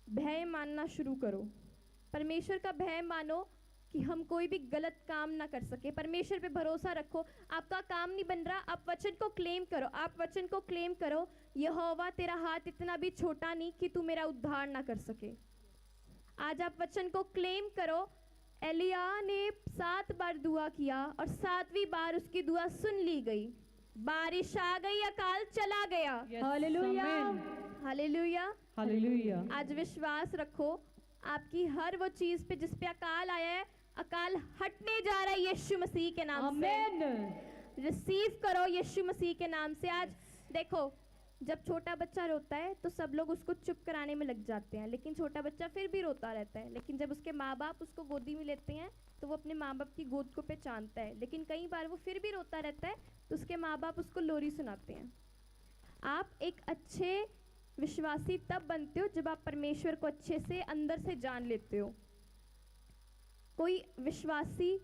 भय मानना शुरू करो। परमेश्वर का भय मानो कि हम कोई भी गलत काम ना कर सके। परमेश्वर पे भरोसा रखो। आपका काम नहीं बन रहा, आप वचन को क्लेम करो। आप वचन को क्लेम करो, यहोवा तेरा हाथ इतना भी छोटा नहीं कि तू मेरा उद्धार ना कर सके। आज आप वचन को क्लेम करो। एलिया ने 7 बार दुआ किया और 7वीं बार उसकी दुआ सुन ली गई। बारिश आ गई, अकाल चला गया। Hallelujah, hallelujah, hallelujah. आज विश्वास रखो, आपकी हर वो चीज पे जिस पे अकाल आया है, अकाल हटने जा रहा है यीशु मसीह के नाम से। आमीन। रिसीव करो यीशु मसीह के नाम से। आज देखो, जब छोटा बच्चा रोता है तो सब लोग उसको चुप कराने में लग जाते हैं, लेकिन छोटा बच्चा फिर भी रोता रहता है। लेकिन जब उसके माँ बाप उसको गोदी में लेते हैं तो वो अपने माँ बाप की गोद को पहचानता है। लेकिन कई बार वो फिर भी रोता रहता है तो उसके माँ बाप उसको लोरी सुनाते हैं। आप एक अच्छे विश्वासी तब बनते हो जब आप परमेश्वर को अच्छे से अंदर से जान लेते हो। कोई विश्वासी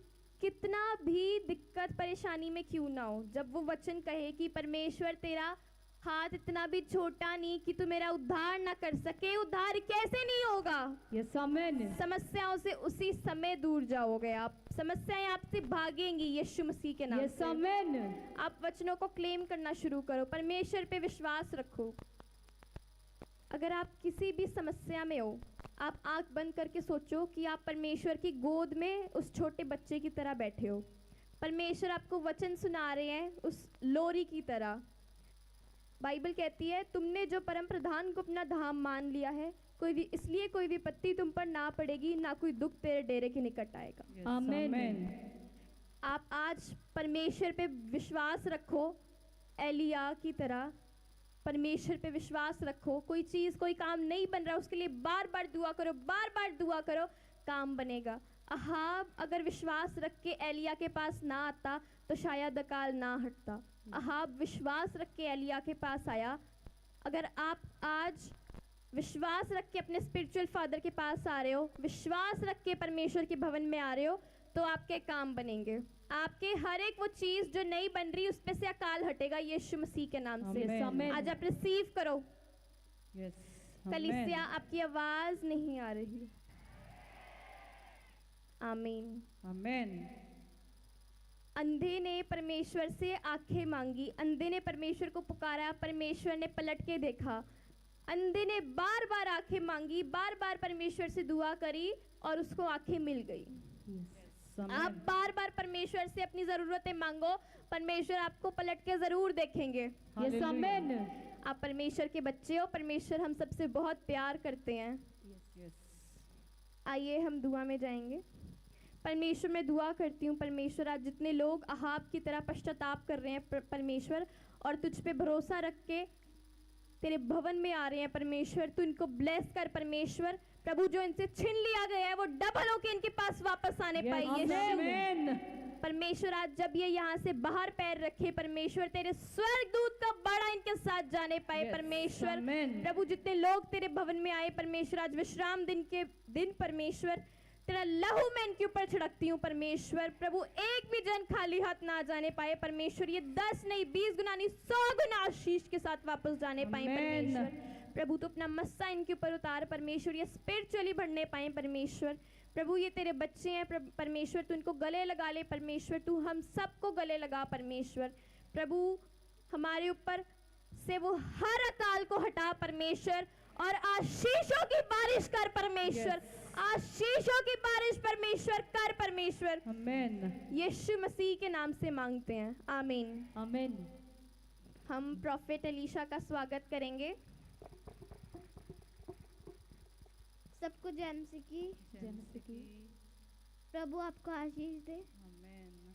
कितना भी दिक्कत परेशानी में क्यों ना हो, जब वो वचन कहे कि परमेश्वर तेरा हाथ इतना भी छोटा नहीं कि तू मेरा उद्धार ना कर सके, उद्धार कैसे नहीं होगा? यस आमीन। समस्याओं से उसी समय दूर जाओगे आप। समस्याएं आपसे भागेंगी यीशु मसीह के नाम यस से। आमीन। आप वचनों को क्लेम करना शुरू करो। परमेश्वर पे विश्वास रखो। अगर आप किसी भी समस्या में हो, आप आंख बंद करके सोचो कि आप परमेश्वर की गोद में उस छोटे बच्चे की तरह बैठे हो। परमेश्वर आपको वचन सुना रहे हैं उस लोरी की तरह। बाइबल कहती है, तुमने जो परम प्रधान को अपना धाम मान लिया है, इसलिए कोई विपत्ति तुम पर ना पड़ेगी, ना कोई दुख तेरे डेरे के निकट आएगा। आमीन। आप आज परमेश्वर पे विश्वास रखो, एलिया की तरह परमेश्वर पे विश्वास रखो। कोई चीज़, कोई काम नहीं बन रहा, उसके लिए बार बार दुआ करो, बार बार दुआ करो, काम बनेगा। अहाब अगर विश्वास रख के एलिया के पास ना आता तो शायद अकाल ना हटता। अहाब विश्वास रख के एलिया के पास आया। अगर आप आज विश्वास रख के अपने स्पिरिचुअल फादर के पास आ रहे हो, विश्वास रख के परमेश्वर के भवन में आ रहे हो, तो आपके काम बनेंगे। आपके हर एक वो चीज़ जो नहीं बन रही उस पे से अकाल हटेगा यीशु मसीह के नाम से। आज आप रिसीव करो। कलीसिया, आपकी आवाज़ नहीं आ रही। आमीन, आमीन। अंधे ने परमेश्वर से आंखें मांगी। अंधे ने परमेश्वर को पुकारा, परमेश्वर ने पलट के देखा। अंधे ने बार बार आंखें मांगी, बार बार परमेश्वर से दुआ करी और उसको आंखें मिल गई। आप बार बार परमेश्वर से अपनी जरूरतें मांगो, परमेश्वर आपको पलट के जरूर देखेंगे। यस आमीन। आप परमेश्वर के बच्चे हो, परमेश्वर हम सबसे बहुत प्यार करते हैं। आइए हम दुआ में जाएंगे। परमेश्वर मैं दुआ करती हूँ, परमेश्वर आज जितने लोग अहाब की तरह पश्चाताप कर रहे हैं परमेश्वर, और तुझ पे भरोसा रख के तेरे भवन में आ रहे हैं परमेश्वर, तू इनको ब्लेस कर परमेश्वर। प्रभु, जो इनसे छीन लिया गया है वो डबल होके इनके पास वापस आने पाए परमेश्वर। आज जब ये यहाँ से बाहर पैर रखे परमेश्वर, तेरे स्वर्गदूत का बड़ा इनके साथ जाने पाए परमेश्वर। प्रभु, जितने लोग तेरे भवन में आए परमेश्वर, आज विश्राम दिन के दिन परमेश्वर तेरा लहू मैं इनके ऊपर छिड़कती हूँ परमेश्वर। प्रभु, एक भी जन खाली हाथ ना जाने पाए परमेश्वर। ये 10 नहीं 20 गुना नहीं 100 गुना आशीष के साथ वापस जाने पाए परमेश्वर। प्रभु, तो अपना मस्सा इनके ऊपर उतार परमेश्वर, ये स्पिरिचुअली बढ़ने पाए परमेश्वर। प्रभु, ये तेरे बच्चे हैं परमेश्वर, तू इनको गले लगा ले परमेश्वर, तू हम सबको गले लगा परमेश्वर। प्रभु, हमारे ऊपर से वो हर अकाल को हटा परमेश्वर और आशीषों की बारिश कर परमेश्वर। आशीषों की बारिश परमेश्वर कर परमेश्वर। आमीन। यीशु मसीह के नाम से मांगते हैं, आमीन, आमीन। हम प्रॉफेट एलीशा का स्वागत करेंगे। सबको जय मसीह की। प्रभु आपको आशीष दे। आमीन।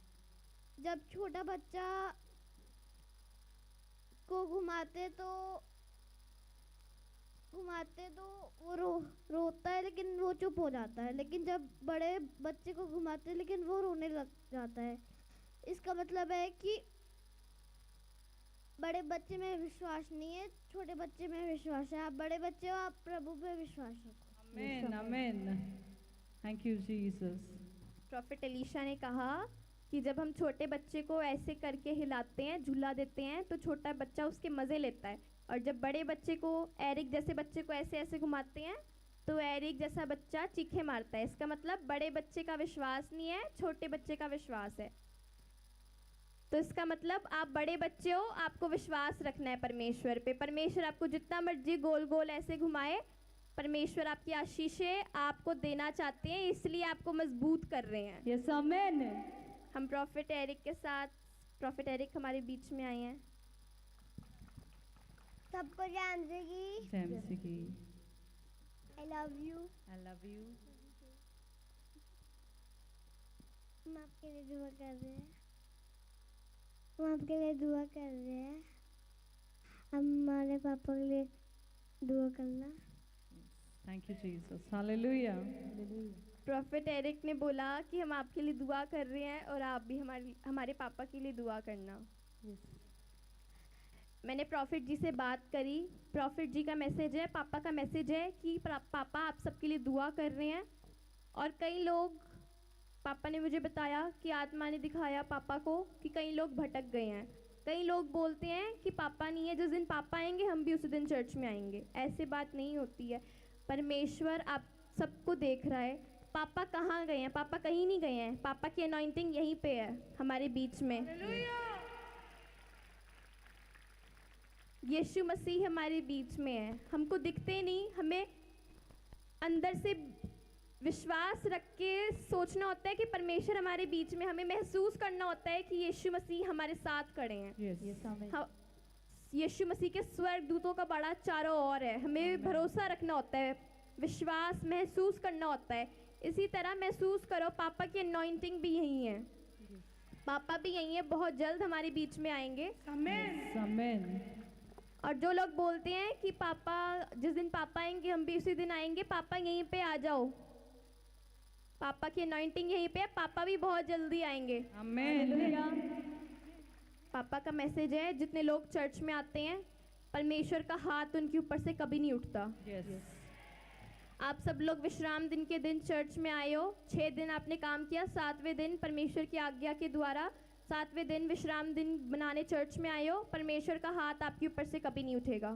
जब छोटा बच्चा को घुमाते तो वो रोता है, लेकिन वो चुप हो जाता है। लेकिन जब बड़े बच्चे को घुमाते हैं लेकिन वो रोने लग जाता है। इसका मतलब है कि बड़े बच्चे में विश्वास नहीं है, छोटे बच्चे में विश्वास है। आप बड़े बच्चे हो, आप प्रभु पे विश्वास रखो। आमीन, आमीन। Thank you Jesus. Prophet Elisha ने कहा कि जब हम छोटे बच्चे को ऐसे करके हिलाते हैं, झूला देते हैं, तो छोटा बच्चा उसके मज़े लेता है। और जब बड़े बच्चे को, एरिक जैसे बच्चे को ऐसे ऐसे घुमाते हैं तो एरिक जैसा बच्चा चीखे मारता है, इसका मतलब बड़े बच्चे का विश्वास नहीं है, छोटे बच्चे का विश्वास है। तो इसका मतलब आप बड़े बच्चे हो, आपको विश्वास रखना है परमेश्वर पे। परमेश्वर आपको जितना मर्जी गोल गोल ऐसे घुमाए, परमेश्वर आपकी आशीषें आपको देना चाहते हैं, इसलिए आपको मजबूत कर रहे हैं। Yes amen. हम प्रॉफिट एरिक के साथ, प्रॉफिट एरिक हमारे बीच में आए हैं। सबको जान देगी। जैमसी की I love you. I love you. हम आपके लिए दुआ कर रहे हैं। हम आपके लिए दुआ कर रहे हैं। हमारे पापा के लिए दुआ करना। Thank you Jesus. Hallelujah. Prophet Eric ने बोला कि हम आपके लिए दुआ कर रहे हैं और आप भी हमारे पापा के लिए दुआ करना। मैंने प्रॉफिट जी से बात करी। प्रॉफिट जी का मैसेज है, पापा का मैसेज है कि पापा आप सबके लिए दुआ कर रहे हैं। और कई लोग, पापा ने मुझे बताया कि आत्मा ने दिखाया पापा को कि कई लोग भटक गए हैं। कई लोग बोलते हैं कि पापा नहीं है, जिस दिन पापा आएंगे हम भी उसी दिन चर्च में आएंगे। ऐसे बात नहीं होती है। परमेश्वर आप सबको देख रहा है। पापा कहाँ गए हैं? पापा कहीं नहीं गए हैं। पापा की अनॉइंटिंग यहीं पे है, हमारे बीच में। यीशु मसीह हमारे बीच में है। हमको दिखते नहीं, हमें अंदर से विश्वास रख के सोचना होता है कि परमेश्वर हमारे बीच में। हमें महसूस करना होता है कि यीशु मसीह हमारे साथ खड़े हैं। यीशु मसीह के स्वर्ग दूतों का बड़ा चारों ओर है। हमें भरोसा रखना होता है, विश्वास महसूस करना होता है। इसी तरह महसूस करो, पापा की अनॉइंटिंग भी यही है, पापा भी यही है, बहुत जल्द हमारे बीच में आएंगे। आमेन। और जो लोग बोलते हैं कि पापा, जिस दिन पापा आएंगे हम भी उसी दिन आएंगे, पापा यहीं पे आ जाओ, पापा की अनॉइंटिंग यहीं पे है, पापा भी बहुत जल्दी आएंगे। आमेन। पापा का मैसेज है, जितने लोग चर्च में आते हैं परमेश्वर का हाथ उनके ऊपर से कभी नहीं उठता। आप सब लोग विश्राम दिन के दिन चर्च में आए हो, 6 दिन आपने काम किया, 7वें दिन परमेश्वर की आज्ञा के द्वारा 7वें दिन विश्राम दिन बनाने चर्च में आए हो। परमेश्वर का हाथ आपके ऊपर से कभी नहीं उठेगा।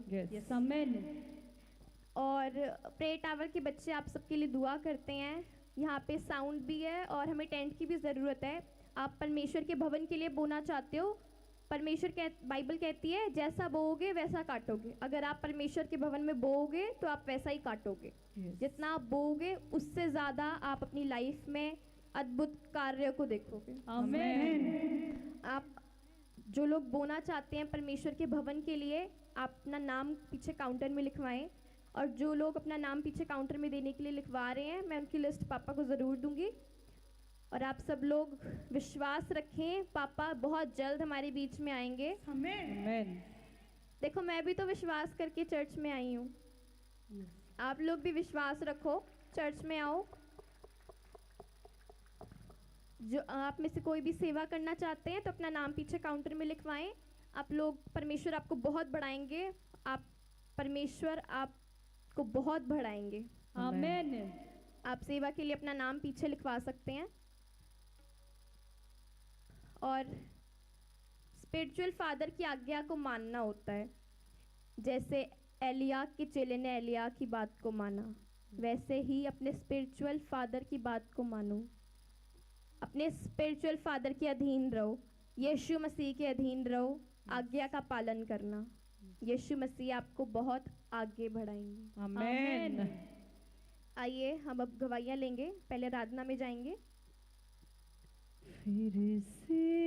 और प्रे टावर के बच्चे आप सबके लिए दुआ करते हैं। यहाँ पे साउंड भी है और हमें टेंट की भी ज़रूरत है। आप परमेश्वर के भवन के लिए बोना चाहते हो, बाइबल कहती है जैसा बोओगे वैसा काटोगे। अगर आप परमेश्वर के भवन में बोओगे तो आप वैसा ही काटोगे। जितना आप बोओगे उससे ज़्यादा आप अपनी लाइफ में अद्भुत कार्य को देखोगे। आमेन। आप जो लोग बोना चाहते हैं परमेश्वर के भवन के लिए, आप अपना नाम पीछे काउंटर में लिखवाएं। और जो लोग अपना नाम पीछे काउंटर में देने के लिए लिखवा रहे हैं, मैं उनकी लिस्ट पापा को ज़रूर दूंगी। और आप सब लोग विश्वास रखें, पापा बहुत जल्द हमारे बीच में आएंगे। आमेन। देखो, मैं भी तो विश्वास करके चर्च में आई हूँ। आप लोग भी विश्वास रखो, चर्च में आओ। जो आप में से कोई भी सेवा करना चाहते हैं तो अपना नाम पीछे काउंटर में लिखवाएं। आप लोग, परमेश्वर आपको बहुत बढ़ाएंगे। परमेश्वर आपको बहुत बढ़ाएंगे। आमेन। आप सेवा के लिए अपना नाम पीछे लिखवा सकते हैं। और स्पिरिचुअल फादर की आज्ञा को मानना होता है। जैसे एलिया के चेले ने एलिया की बात को माना, वैसे ही अपने स्पिरिचुअल फादर की बात को मानो। अपने स्पिरिचुअल फादर के अधीन रहो, यीशु मसीह के अधीन रहो, आज्ञा का पालन करना। यीशु मसीह आपको बहुत आगे बढ़ाएंगे। आमेन। आइए हम अब गवाहियाँ लेंगे, पहले आराधना में जाएंगे। फिर से